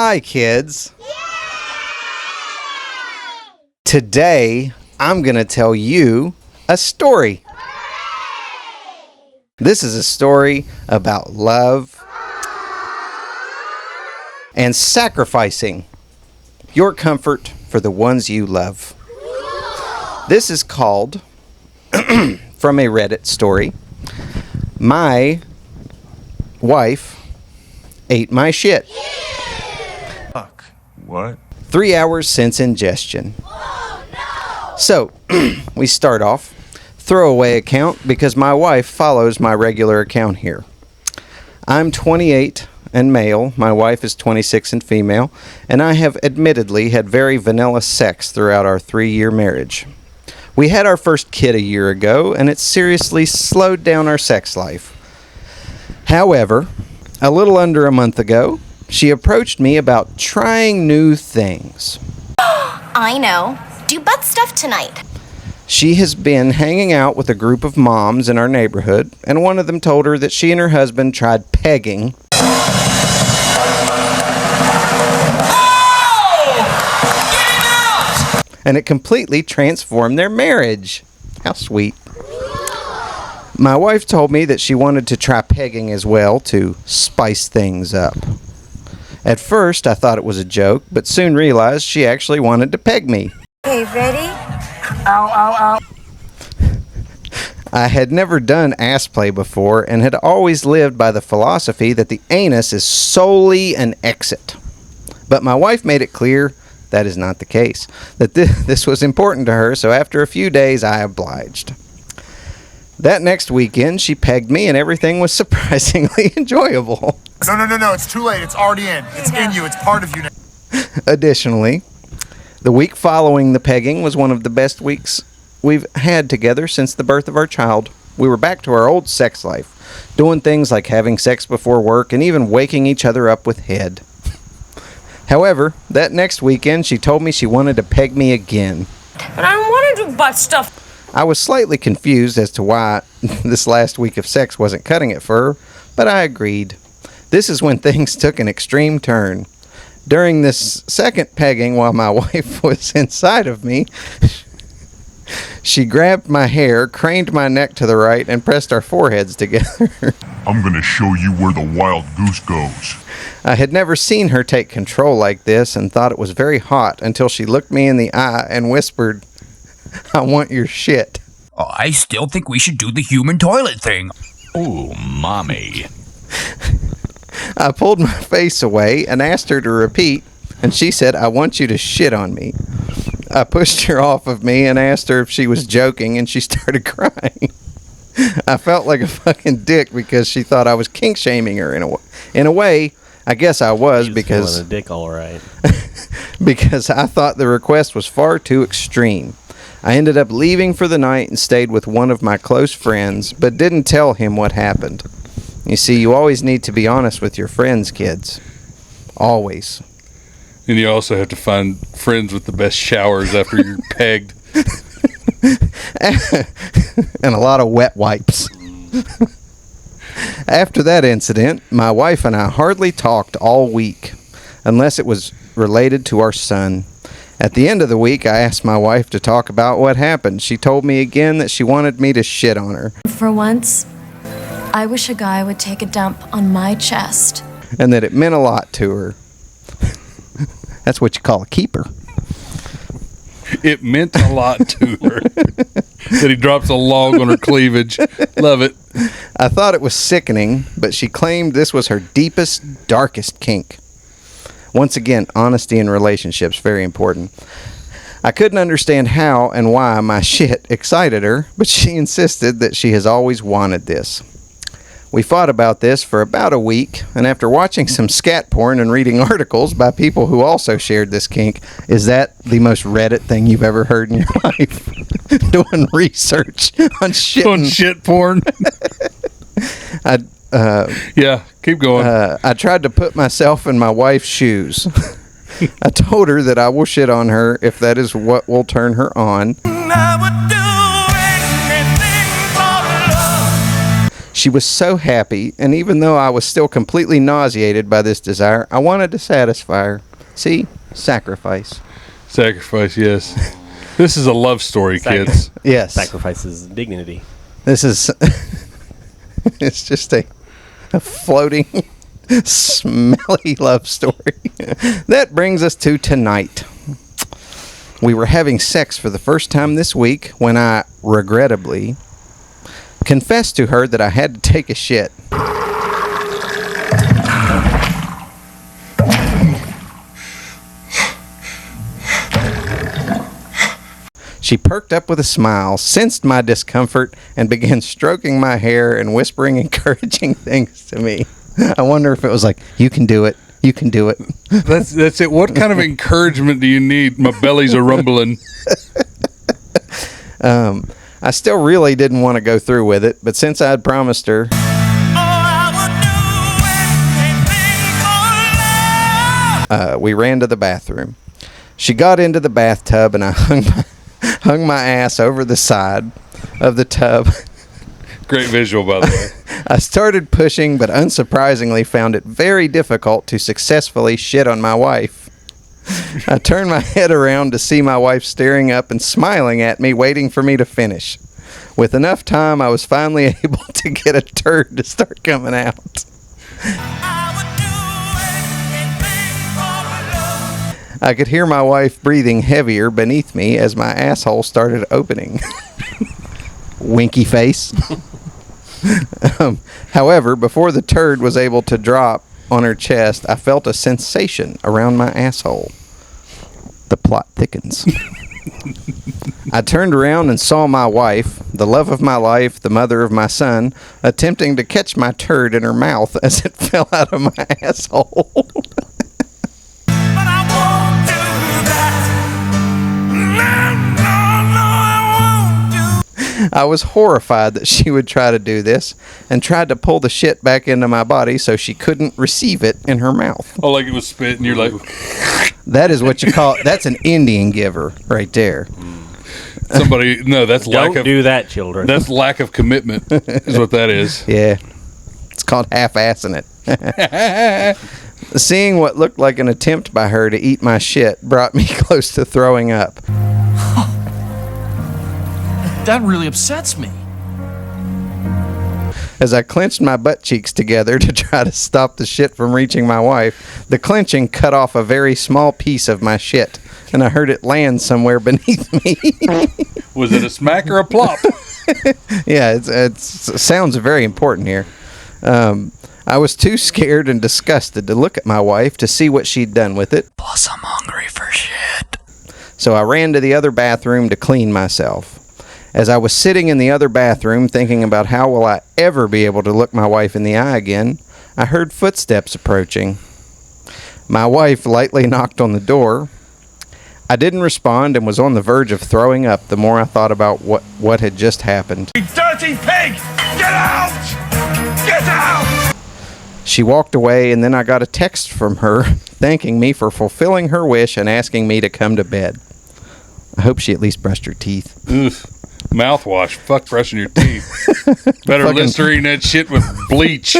Hi, kids. Today, I'm going to tell you a story. This is a story about love and sacrificing your comfort for the ones you love. This is called, from a Reddit story, My Wife Ate My Shit. Fuck. What? 3 hours since ingestion. Oh, no! So, we start off, throwaway account, because my wife follows my regular account here. I'm 28 and male, my wife is 26 and female, and I have admittedly had very vanilla sex throughout our 3-year marriage. We had our first kid a year ago, and it seriously slowed down our sex life. However, a little under a month ago, she approached me about trying new things. I know. Do butt stuff tonight. She has been hanging out with a group of moms in our neighborhood, and one of them told her that she and her husband tried pegging. And it completely transformed their marriage. How sweet. My wife told me that she wanted to try pegging as well to spice things up. At first, I thought it was a joke, but soon realized she actually wanted to peg me. Okay, ready? Ow, ow, ow. I had never done ass play before and had always lived by the philosophy that the anus is solely an exit. But my wife made it clear that is not the case, that this was important to her, so after a few days I obliged. That next weekend, she pegged me and everything was surprisingly enjoyable. No, it's too late. It's already in. It's in you. It's part of you now. Additionally, the week following the pegging was one of the best weeks we've had together since the birth of our child. We were back to our old sex life, doing things like having sex before work and even waking each other up with head. However, that next weekend, she told me she wanted to peg me again. But I don't want to do butt stuff. I was slightly confused as to why this last week of sex wasn't cutting it for her, but I agreed. This is when things took an extreme turn. During this second pegging while my wife was inside of me, she grabbed my hair, craned my neck to the right, and pressed our foreheads together. I'm gonna show you where the wild goose goes. I had never seen her take control like this and thought it was very hot until she looked me in the eye and whispered, "I want your shit." I still think we should do the human toilet thing. Ooh, mommy. I pulled my face away and asked her to repeat, and she said, "I want you to shit on me." I pushed her off of me and asked her if she was joking, and she started crying. I felt like a fucking dick because she thought I was kink shaming her in a way. I guess I was because a dick, all right. because I thought the request was far too extreme. I ended up leaving for the night and stayed with one of my close friends, but didn't tell him what happened. You see, you always need to be honest with your friends, kids. Always. And you also have to find friends with the best showers after you're pegged. And a lot of wet wipes. After that incident, my wife and I hardly talked all week, unless it was related to our son. At the end of the week, I asked my wife to talk about what happened. She told me again that she wanted me to shit on her. For once, I wish a guy would take a dump on my chest. And that it meant a lot to her. That's what you call a keeper. It meant a lot to her. That he drops a log on her cleavage. Love it. I thought it was sickening, but she claimed this was her deepest, darkest kink. Once again, honesty in relationships, very important. I couldn't understand how and why my shit excited her, but she insisted that she has always wanted this. We fought about this for about a week, and after watching some scat porn and reading articles by people who also shared this kink, is that the most Reddit thing you've ever heard in your life? Doing research on shit. On shit porn. Yeah, keep going. I tried to put myself in my wife's shoes. I told her that I will shit on her if that is what will turn her on. She was so happy, and even though I was still completely nauseated by this desire, I wanted to satisfy her. See? Sacrifice. Sacrifice, yes. This is a love story, kids. Yes. Sacrifices dignity. This is... it's just a floating, smelly love story. That brings us to tonight. We were having sex for the first time this week when I, regrettably, confessed to her that I had to take a shit. She perked up with a smile, sensed my discomfort, and began stroking my hair and whispering encouraging things to me. I wonder if it was like, you can do it. You can do it. That's it. What kind of encouragement do you need? My belly's a rumbling. I still really didn't want to go through with it, but since I had promised her, we ran to the bathroom. She got into the bathtub, and I hung my ass over the side of the tub. Great visual, by the way. I started pushing, but unsurprisingly found it very difficult to successfully shit on my wife. I turned my head around to see my wife staring up and smiling at me, waiting for me to finish. With enough time, I was finally able to get a turd to start coming out. I could hear my wife breathing heavier beneath me as my asshole started opening. Winky face. However, before the turd was able to drop on her chest, I felt a sensation around my asshole. The plot thickens. I turned around and saw my wife, the love of my life, the mother of my son, attempting to catch my turd in her mouth as it fell out of my asshole. I was horrified that she would try to do this and tried to pull the shit back into my body so she couldn't receive it in her mouth. Oh, like it was spit, and you're like... That is what you call... That's an Indian giver right there. Somebody... No, that's lack of... Don't do that, children. That's lack of commitment is what that is. Yeah. It's called half-assing it. Seeing what looked like an attempt by her to eat my shit brought me close to throwing up. That really upsets me. As I clenched my butt cheeks together to try to stop the shit from reaching my wife, the clenching cut off a very small piece of my shit, and I heard it land somewhere beneath me. Was it a smack or a plop? Yeah, it sounds very important here. I was too scared and disgusted to look at my wife to see what she'd done with it. Plus, I'm hungry for shit. So I ran to the other bathroom to clean myself. As I was sitting in the other bathroom thinking about how will I ever be able to look my wife in the eye again, I heard footsteps approaching. My wife lightly knocked on the door. I didn't respond and was on the verge of throwing up the more I thought about what had just happened. You dirty pig! Get out! Get out! She walked away, and then I got a text from her thanking me for fulfilling her wish and asking me to come to bed. I hope she at least brushed her teeth. Oof. Mouthwash. Fuck brushing your teeth. Better Listerine that shit with bleach.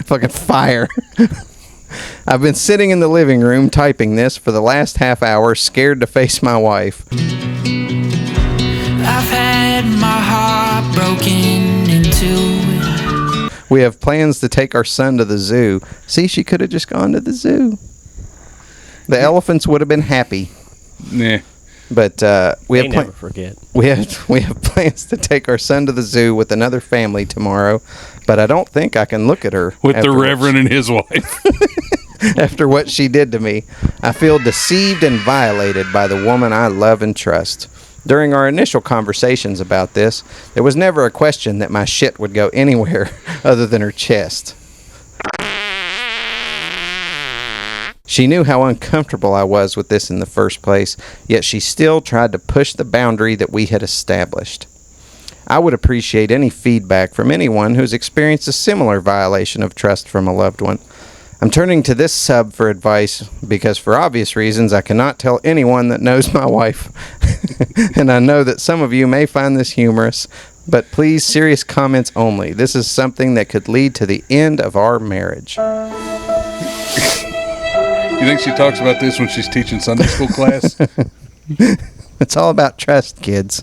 Fucking fire. I've been sitting in the living room typing this for the last half hour, scared to face my wife. I've had my heart broken into. We have plans to take our son to the zoo. See, she could have just gone to the zoo. The elephants would have been happy. Nah. But we have never forget. We have plans to take our son to the zoo with another family tomorrow, but I don't think I can look at her with the Reverend and his wife. After what she did to me, I feel deceived and violated by the woman I love and trust. During our initial conversations about this, there was never a question that my shit would go anywhere other than her chest. She knew how uncomfortable I was with this in the first place, yet she still tried to push the boundary that we had established. I would appreciate any feedback from anyone who's experienced a similar violation of trust from a loved one. I'm turning to this sub for advice because, for obvious reasons, I cannot tell anyone that knows my wife. And I know that some of you may find this humorous, But please, serious comments only. This is something that could lead to the end of our marriage. You think she talks about this when she's teaching Sunday school class? It's all about trust, kids.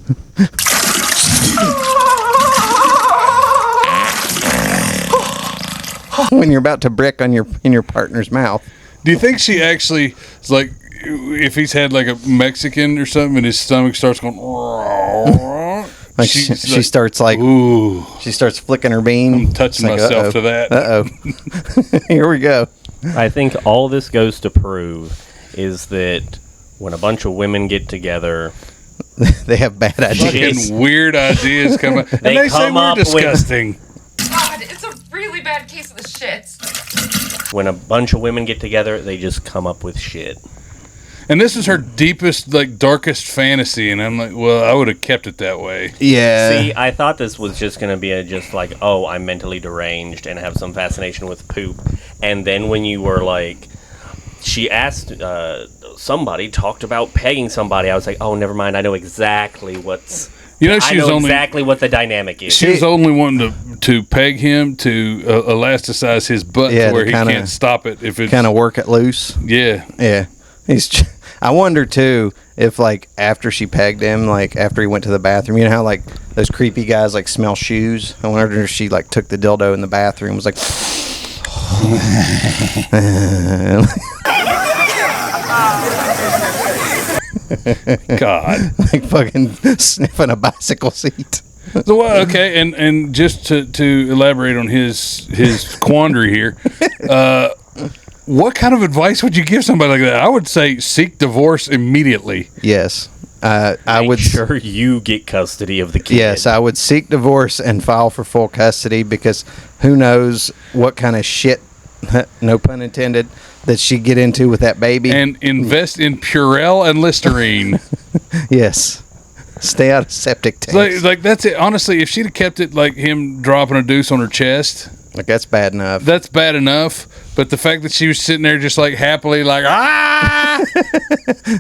When you're about to brick on in your partner's mouth. Do you think she actually is like, if he's had like a Mexican or something and his stomach starts going, like she starts like, ooh, she starts flicking her bean. I'm touching myself to that. Here we go. I think all this goes to prove is that when a bunch of women get together, they have bad ideas. Fucking weird ideas come up. And they say we're disgusting. God, it's a really bad case of the shits. When a bunch of women get together, they just come up with shit. And this is her deepest, like, darkest fantasy, and I'm like, well, I would have kept it that way. Yeah. See, I thought this was just going to be just like, oh, I'm mentally deranged and have some fascination with poop. And then when you were like, she asked, somebody talked about pegging somebody, I was like, oh, never mind, I know exactly what's... You know, she I was know only, exactly what the dynamic is. She was only wanting to peg him to elasticize his butt to where he can't stop it. If it's kind of work it loose. Yeah. Yeah. I wonder too if like after she pegged him, like after he went to the bathroom, you know how like those creepy guys like smell shoes. I wonder if she like took the dildo in the bathroom, was like, God, like fucking sniffing a bicycle seat. So okay, and just to elaborate on his quandary here. What kind of advice would you give somebody like that? I would say seek divorce immediately. Yes. I would. Make sure you get custody of the kid. Yes, I would seek divorce and file for full custody because who knows what kind of shit, no pun intended, that she'd get into with that baby. And invest in Purell and Listerine. Yes. Stay out of septic tanks. Like that's it. Honestly, if she'd have kept it like him dropping a deuce on her chest. Like that's bad enough. That's bad enough. But the fact that she was sitting there just like happily like, ah!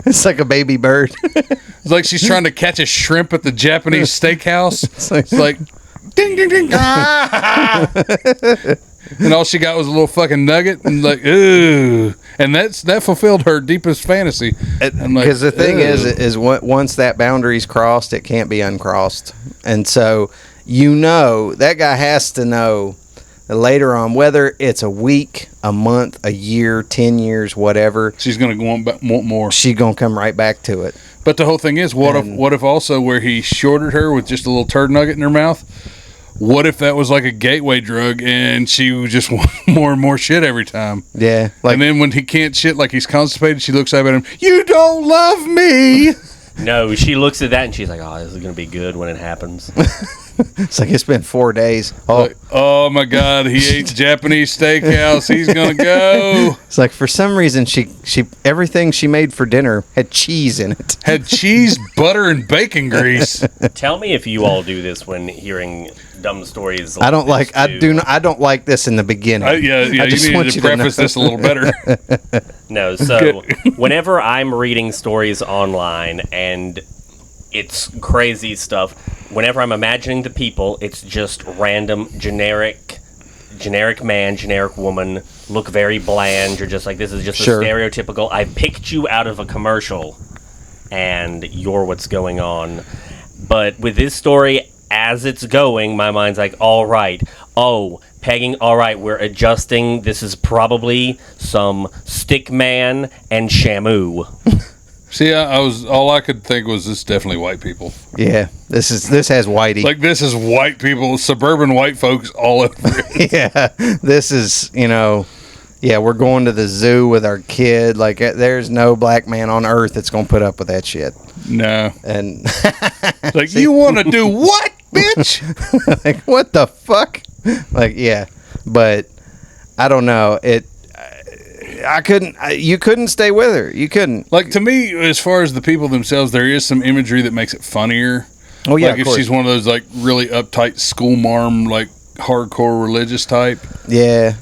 It's like a baby bird. It's like she's trying to catch a shrimp at the Japanese steakhouse. It's like ding, ding, ding. Ah! And all she got was a little fucking nugget and like, ooh. And that fulfilled her deepest fantasy. Because the thing is once that boundary's crossed, it can't be uncrossed. And so, that guy has to know later on, whether it's a week, a month, a year, 10 years, whatever, she's going to want more. She's going to come right back to it. But the whole thing is, what if also where he shorted her with just a little turd nugget in her mouth? What if that was like a gateway drug and she would just want more and more shit every time? Yeah. And then when he can't shit, like he's constipated, she looks up at him, you don't love me. No, she looks at that and she's like, oh, this is going to be good when it happens. It's like it's been 4 days. Oh my God, he ate Japanese steakhouse. He's going to go. It's like for some reason she everything she made for dinner had cheese in it. Had cheese, butter, and bacon grease. Tell me if you all do this when hearing dumb stories. I don't like this in the beginning. You needed to preface this a little better. No, so whenever I'm reading stories online and it's crazy stuff, whenever I'm imagining the people, it's just random, generic man, generic woman, look very bland. You're just like, this is just a stereotypical, I picked you out of a commercial and you're what's going on. But with this story, as it's going, my mind's like, all right, pegging, all right, we're adjusting. This is probably some stick man and Shamu. See, all I could think was this is definitely white people. Yeah, this has whitey. Like this is white people, suburban white folks all over it. Yeah, this is we're going to the zoo with our kid. Like there's no black man on earth that's gonna put up with that shit. No, and like you want to do what, bitch? Like what the fuck? Like yeah, but I don't know it. You couldn't stay with her. You couldn't. Like, to me, as far as the people themselves, there is some imagery that makes it funnier. Oh, yeah, like, if she's one of those, like, really uptight school marm, like, hardcore religious type. Yeah.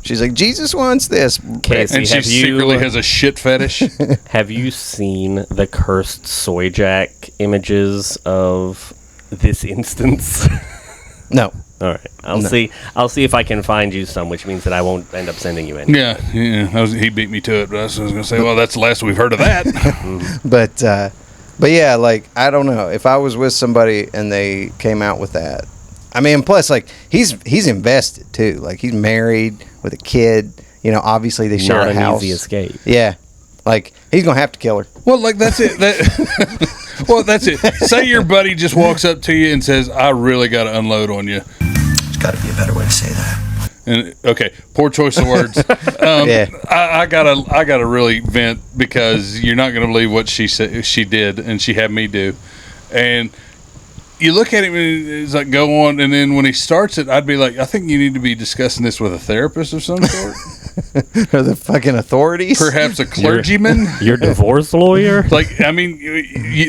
She's like, Jesus wants this. Casey, and she secretly has a shit fetish. Have you seen the cursed soy jack images of this instance? No. All right. I'll see if I can find you some, which means that I won't end up sending you any. Yeah. He beat me to it, but I was going to say, well, that's the last we've heard of that. But yeah, like, I don't know. If I was with somebody and they came out with that, I mean, plus, like, he's invested too. Like, he's married with a kid. You know, obviously they share Not a an house. easy escape. Yeah, like he's gonna have to kill her. Well, like, that's it. Well, that's it. Say your buddy just walks up to you and says, "I really got to unload on you." There's got to be a better way to say that. And okay, poor choice of words. Yeah. I gotta really vent because you're not gonna believe what she said she did and she had me do. And you look at him and it's like, go on. And then when he starts it, I'd be like, I think you need to be discussing this with a therapist of some sort. Or the fucking authorities. Perhaps a clergyman. Your divorce lawyer. Like, I mean,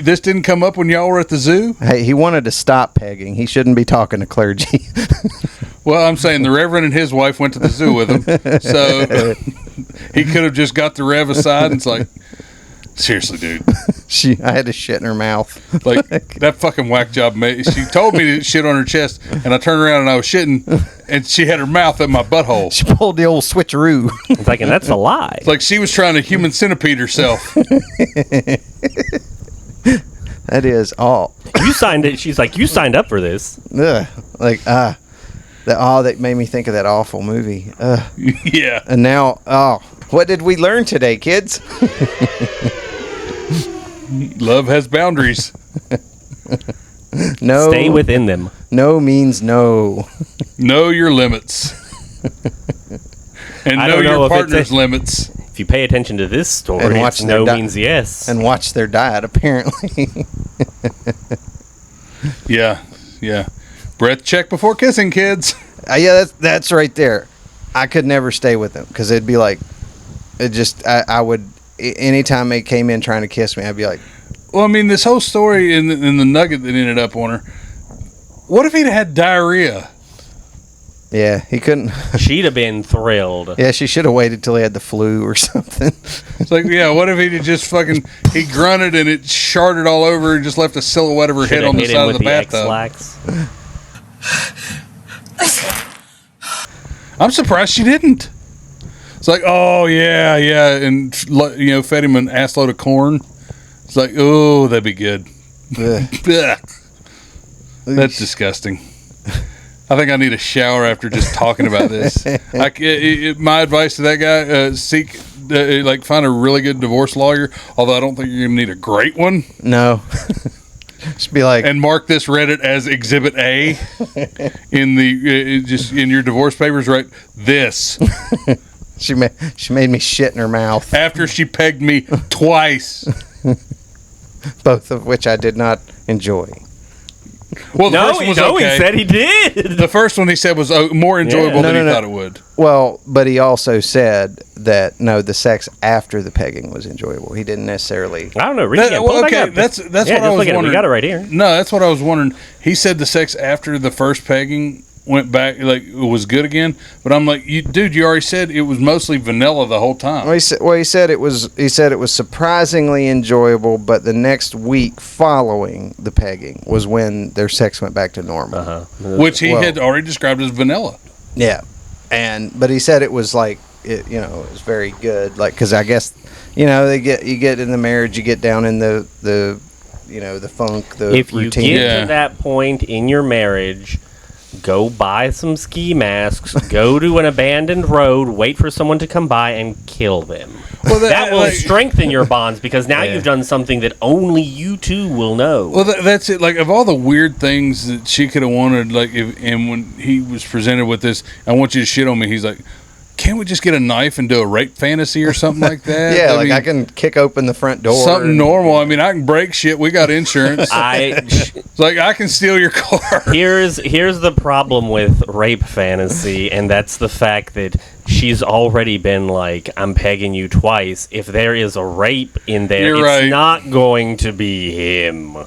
this didn't come up when y'all were at the zoo. Hey, he wanted to stop pegging. He shouldn't be talking to clergy. Well, I'm saying the Reverend and his wife went to the zoo with him, so he could have just got the Rev aside and it's like, seriously, dude. I had to shit in her mouth. Like, that fucking whack job. She told me to shit on her chest, and I turned around and I was shitting, and she had her mouth at my butthole. She pulled the old switcheroo. It's like, and that's a lie. It's like she was trying to human centipede herself. That is all. You signed it. She's like, you signed up for this. Ugh. Like, that made me think of that awful movie. Yeah. And now, what did we learn today, kids? Love has boundaries. No. Stay within them. No means no. Know your limits. And know your partner's limits. If you pay attention to this story, And watch it's no their means yes. And watch their diet, apparently. Yeah. Breath check before kissing, kids. Yeah, that's right there. I could never stay with them because it'd be like, I would, anytime they came in trying to kiss me, I'd be like, well, I mean, this whole story in the nugget that ended up on her, what if he'd had diarrhea? yeah, he couldn't. She'd have been thrilled. Yeah, she should have waited till he had the flu or something. It's like, yeah, what if he'd just he grunted and it sharded all over and just left a silhouette of her head on the side of the bathtub. I'm surprised she didn't. It's like, oh, yeah, and, fed him an assload of corn. It's like, oh, that'd be good. That's disgusting. I think I need a shower after just talking about this. My advice to that guy, find a really good divorce lawyer, although I don't think you're going to need a great one. No. Just be like, and mark this Reddit as Exhibit A in in your divorce papers. Right, this. She made me shit in her mouth after she pegged me twice, both of which I did not enjoy. Well, the first one was okay. He said he did. The first one he said was more enjoyable than he thought it would. Well, but he also said that the sex after the pegging was enjoyable. He didn't necessarily. I don't know. That's what I was wondering. We got it right here. No, that's what I was wondering. He said the sex after the first pegging went back, like it was good again. But I'm like, you already said it was mostly vanilla the whole time. He said it was surprisingly enjoyable, but the next week following the pegging was when their sex went back to normal, which he had already described as vanilla. Yeah, but he said it was like it was very good, like because I guess you get in the marriage, you get down in the funk, the if routine. You get to that point in your marriage. Go buy some ski masks, go to an abandoned road, wait for someone to come by and kill them. Well, that will strengthen your bonds because now you've done something that only you two will know. Well, that's it. Like, of all the weird things that she could have wanted, and when he was presented with this, I want you to shit on me, he's like, can't we just get a knife and do a rape fantasy or something like that? Yeah, I can kick open the front door. Something normal. I mean, I can break shit. We got insurance. It's like, I can steal your car. Here's the problem with rape fantasy, and that's the fact that she's already been like, I'm pegging you twice. If there is a rape in there, it's not going to be him.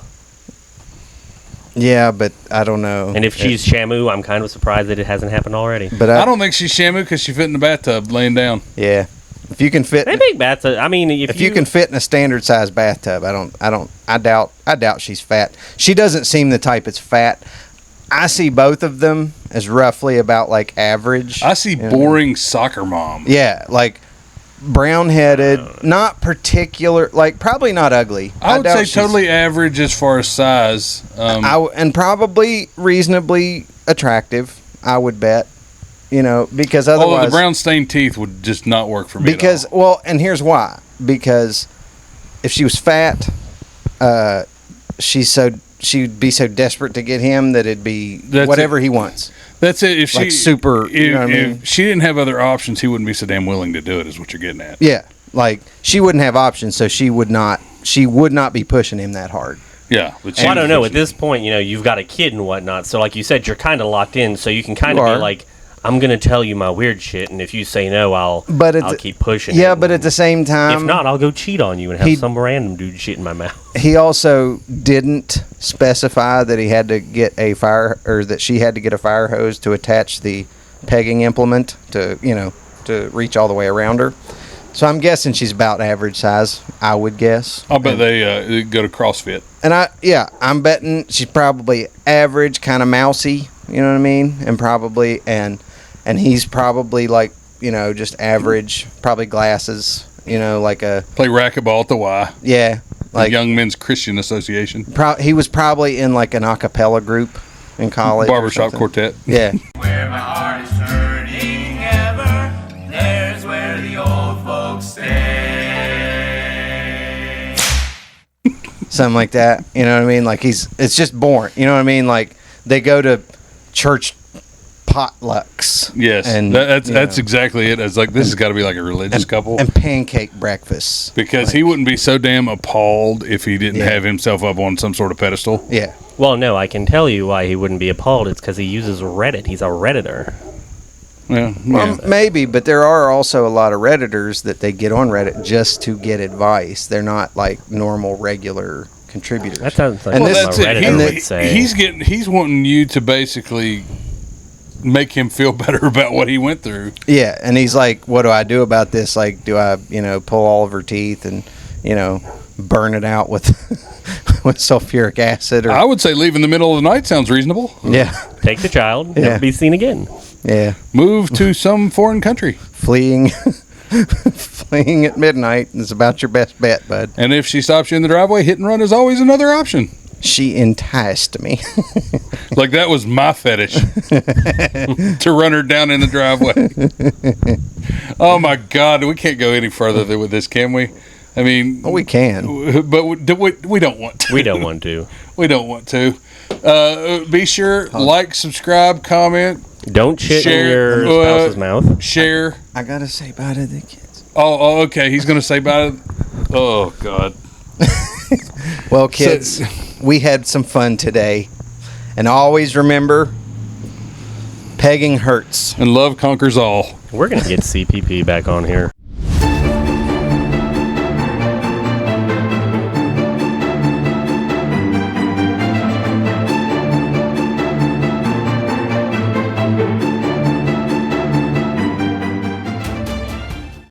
Yeah, but I don't know. And if she's Shamu, I'm kind of surprised that it hasn't happened already. But I don't think she's Shamu because she fit in the bathtub laying down. Yeah. If you can fit, They make bathtub. I mean, if you can fit in a standard size bathtub, I doubt she's fat. She doesn't seem the type that's fat. I see both of them as roughly about like average. I see boring soccer mom. Yeah, like brown-headed, not particular, like probably not ugly. I would say she's- totally average as far as size. and probably reasonably attractive, I would bet. You know, because otherwise, although the brown stained teeth would just not work for me. because well, and here's why. Because if she was fat, she'd be so desperate to get him that it'd be whatever he wants. That's it. If Like she super, you know what I mean? if she didn't have other options, he wouldn't be so damn willing to do it. Is what you're getting at? Yeah, like she wouldn't have options, so she would not be pushing him that hard. Yeah, but Well, I don't know. At this point, you know, you've got a kid and whatnot. So, like you said, you're kind of locked in. So you can kind You of are. be like, "I'm gonna tell you my weird shit, and if you say no, I'll keep pushing." Yeah, it. but at the same time, If not, I'll go cheat on you and have some random dude shit in my mouth. he also didn't specify that he had to get a fire, or that she had to get a fire hose to attach the pegging implement to reach all the way around her. So I'm guessing she's about average size, I would guess. I'll bet they go to CrossFit. And I'm betting she's probably average, kind of mousy, you know what I mean? And probably and he's probably like, you know, just average, probably glasses, you know, like a Play racquetball at the Y. Yeah, Like Young Men's Christian Association. He was probably in like an a cappella group in college. Barbershop quartet. Yeah. Where my heart is turning ever, there's where the old folks stay. Something like that. You know what I mean? Like it's just boring. You know what I mean? Like they go to church potlucks. Yes, And that's exactly it. It's like this has got to be like a religious couple. And pancake breakfasts. Because he wouldn't be so damn appalled if he didn't have himself up on some sort of pedestal. Yeah. Well, no, I can tell you why he wouldn't be appalled. It's because he uses Reddit. He's a Redditor. Yeah, maybe, but there are also a lot of Redditors that they get on Reddit just to get advice. They're not like normal, regular contributors. That sounds like And what this- a Redditor would say. He's wanting you to basically make him feel better about what he went through. Yeah, and he's like, "What do I do about this? Like, do I, pull all of her teeth and, burn it out with with sulfuric acid?" Or I would say leave in the middle of the night sounds reasonable. Yeah, take the child, Yeah. never be seen again. Yeah, move to some foreign country. Fleeing at midnight is about your best bet, bud. And if she stops you in the driveway, hit and run is always another option. She enticed me. Like that was my fetish to run her down in the driveway. Oh my God, we can't go any further with this, can we? I mean, we can, but we don't want to. We don't want to. We don't want to. Be sure like, subscribe, comment. Don't shit in your spouse's mouth. Share. I gotta say bye to the kids. Oh, okay. He's gonna say bye. Oh God. Well, kids, we had some fun today, and always remember, pegging hurts, and love conquers all. We're gonna get CPP back on here.